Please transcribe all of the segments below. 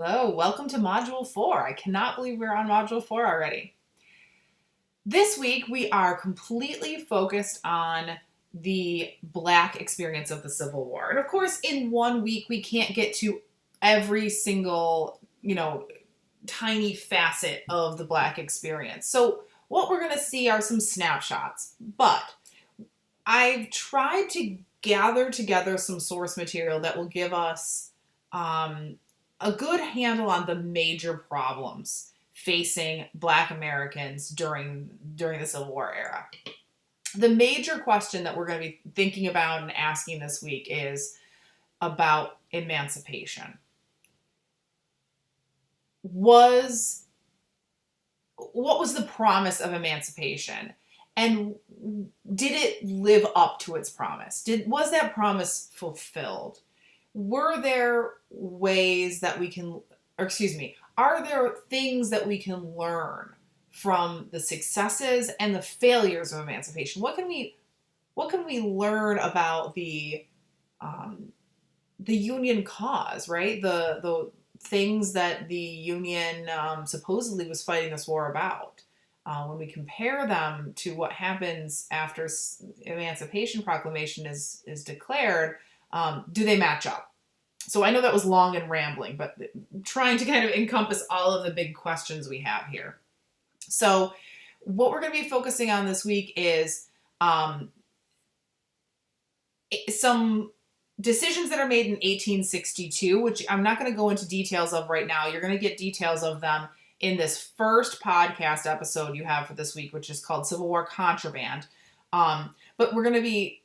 Hello, welcome to Module 4. I cannot believe we're on Module 4 already. This week we are completely focused on the Black experience of the Civil War. And of course, in 1 week we can't get to every single, tiny facet of the Black experience. So what we're going to see are some snapshots. But I've tried to gather together some source material that will give us a good handle on the major problems facing Black Americans during the Civil War era. The major question that we're going to be thinking about and asking this week is about emancipation. What was the promise of emancipation? And did it live up to its promise? Was that promise fulfilled? Were there ways that we can, or excuse me, are there things that we can learn from the successes and the failures of emancipation? What can we learn about the Union cause, right? The things that the Union supposedly was fighting this war about. When we compare them to what happens after Emancipation Proclamation is declared, do they match up? So I know that was long and rambling, but trying to kind of encompass all of the big questions we have here. So what we're going to be focusing on this week is some decisions that are made in 1862, which I'm not going to go into details of right now. You're going to get details of them in this first podcast episode you have for this week, which is called Civil War Contraband. But we're going to be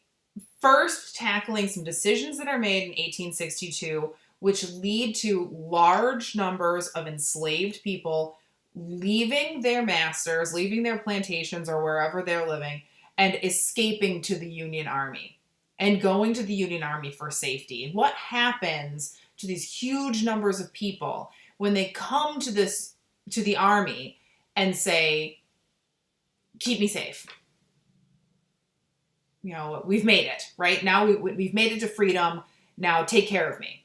first tackling some decisions that are made in 1862, which lead to large numbers of enslaved people leaving their masters, leaving their plantations or wherever they're living, and escaping to the Union Army and going to the Union Army for safety. And what happens to these huge numbers of people when they come to the army and say, keep me safe? We've made it, right? Now we've made it to freedom. Now take care of me.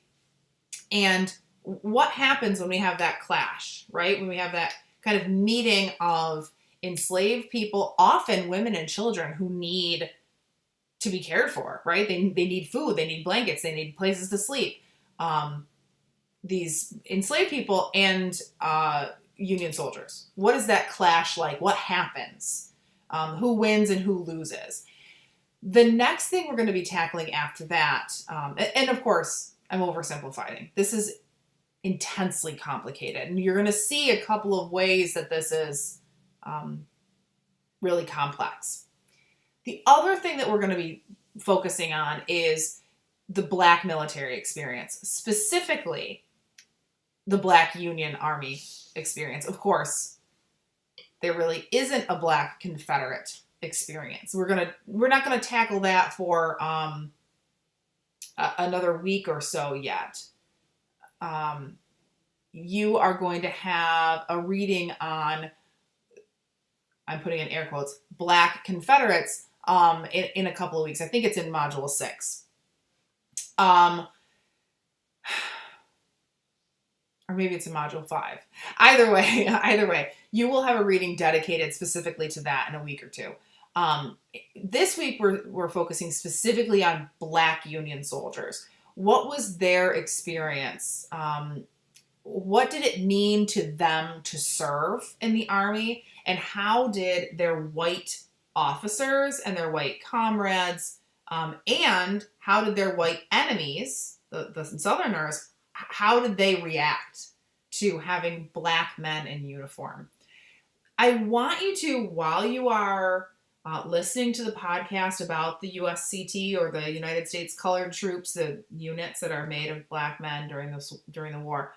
And what happens when we have that clash, right? When we have that kind of meeting of enslaved people, often women and children who need to be cared for, right? They need food, they need blankets, they need places to sleep. These enslaved people and Union soldiers. What is that clash like? What happens? Who wins and who loses? The next thing we're going to be tackling after that, and of course, I'm oversimplifying. This is intensely complicated, and you're going to see a couple of ways that this is really complex. The other thing that we're going to be focusing on is the Black military experience, specifically the Black Union Army experience. Of course, there really isn't a Black Confederate experience. We're not gonna tackle that for another week or so yet. You are going to have a reading on, I'm putting in air quotes, Black Confederates in a couple of weeks. I think it's in Module 6. Or maybe it's in Module 5. Either way, you will have a reading dedicated specifically to that in a week or two. This week we're focusing specifically on Black Union soldiers. What was their experience? What did it mean to them to serve in the Army? And how did their white officers and their white comrades, and how did their white enemies, the Southerners, how did they react to having Black men in uniform? I want you to, while you are listening to the podcast about the USCT, or the United States Colored Troops, the units that are made of Black men during the war,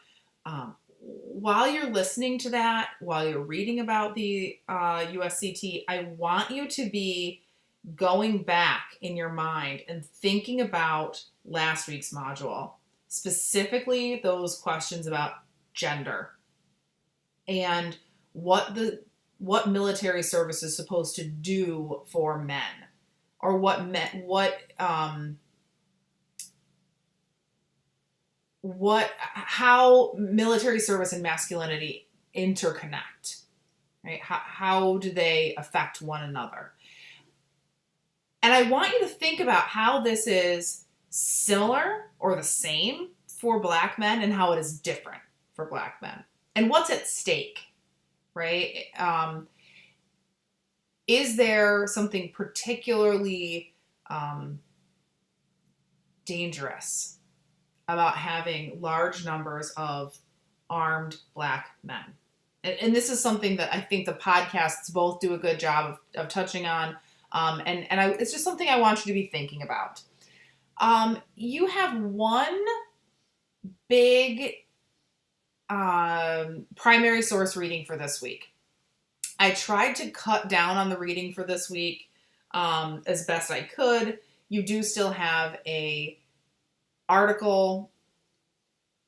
while you're listening to that, while you're reading about the USCT, I want you to be going back in your mind and thinking about last week's module, specifically those questions about gender and what military service is supposed to do for men, or what how military service and masculinity interconnect, right? How do they affect one another? And I want you to think about how this is similar or the same for Black men and how it is different for Black men. And what's at stake, right? Is there something particularly dangerous about having large numbers of armed Black men? And this is something that I think the podcasts both do a good job of touching on. It's just something I want you to be thinking about. You have one big primary source reading for this week. I tried to cut down on the reading for this week as best I could. You do still have a article,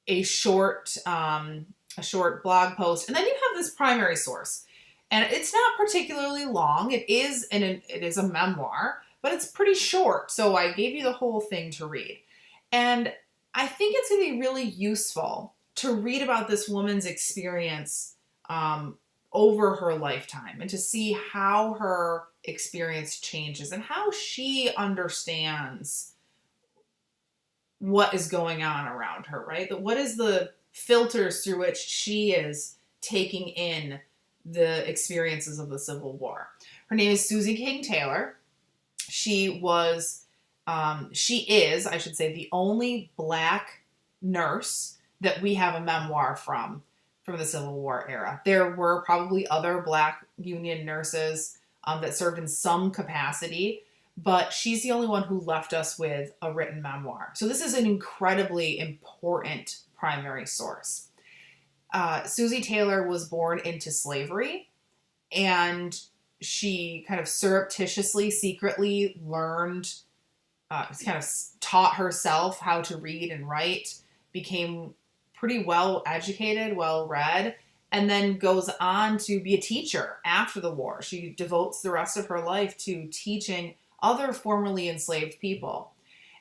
a short blog post, and then you have this primary source. And it's not particularly long. It is a memoir, but it's pretty short. So I gave you the whole thing to read. And I think it's going to be really useful to read about this woman's experience over her lifetime and to see how her experience changes and how she understands what is going on around her, right? What is the filters through which she is taking in the experiences of the Civil War. Her name is Susie King Taylor. She is, I should say, the only Black nurse that we have a memoir from the Civil War era. There were probably other Black Union nurses that served in some capacity, but she's the only one who left us with a written memoir. So this is an incredibly important primary source. Susie Taylor was born into slavery, and she kind of surreptitiously, secretly learned, kind of taught herself how to read and write, became pretty well educated, well read, and then goes on to be a teacher after the war. She devotes the rest of her life to teaching other formerly enslaved people.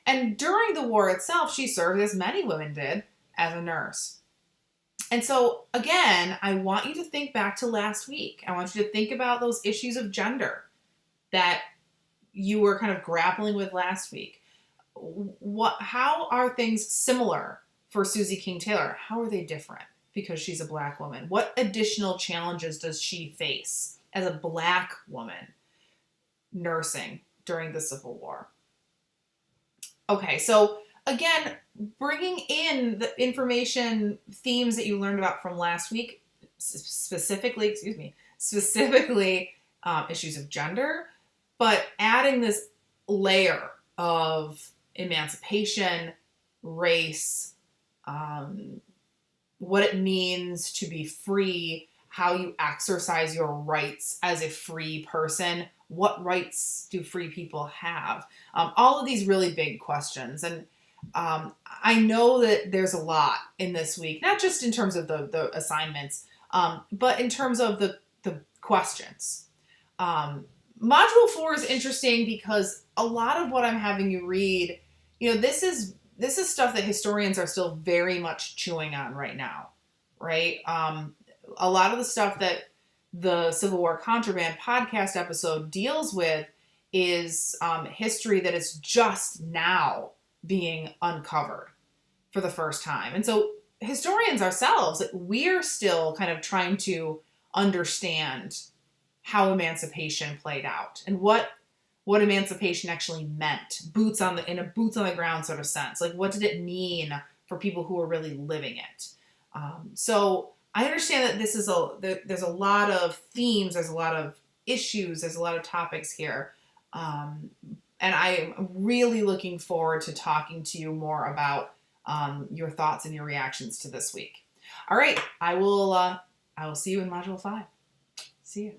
And during the war itself, she served, as many women did, as a nurse. And so, again, I want you to think back to last week. I want you to think about those issues of gender that you were kind of grappling with last week. How are things similar for Susie King Taylor? How are they different because she's a Black woman? What additional challenges does she face as a Black woman nursing during the Civil War? Okay, so again, bringing in the information, themes that you learned about from last week, specifically issues of gender, but adding this layer of emancipation, race, what it means to be free, how you exercise your rights as a free person, what rights do free people have? All of these really big questions. And I know that there's a lot in this week, not just in terms of the assignments, but in terms of the questions. Module 4 is interesting because a lot of what I'm having you read, this is stuff that historians are still very much chewing on right now, right? A lot of the stuff that the Civil War Contraband podcast episode deals with is history that is just now being uncovered for the first time. And so historians ourselves, we're still kind of trying to understand how emancipation played out and what emancipation actually meant, in a boots on the ground sort of sense. Like, what did it mean for people who were really living it? So I understand that there's a lot of themes, there's a lot of issues, there's a lot of topics here. And I'm really looking forward to talking to you more about your thoughts and your reactions to this week. All right, I will see you in Module 5. See you.